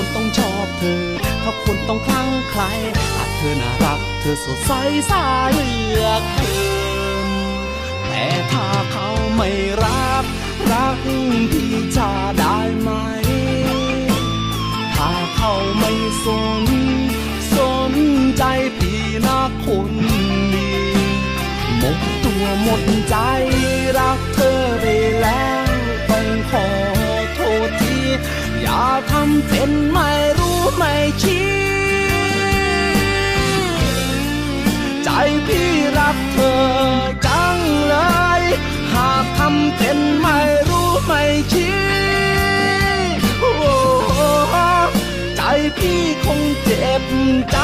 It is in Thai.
คนต้องชอบเธอถ้าคนต้องคลั่งใครอาจเธอน่ารักเธอสดใสสายเลือกเกินแต่ถ้าเขาไม่รักพี่จะได้ไหมถ้าเขาไม่สนใจพี่นะคนดีหมดตัวหมดใจรักเธอไปแล้วต้องขอโทษทีอย่าทำเป็นไม่รู้ไม่ชี้ใจพี่รักเธอจังเลยหากทำเป็นไม่รู้ไม่ชี้ใจพี่คงเจ็บใจ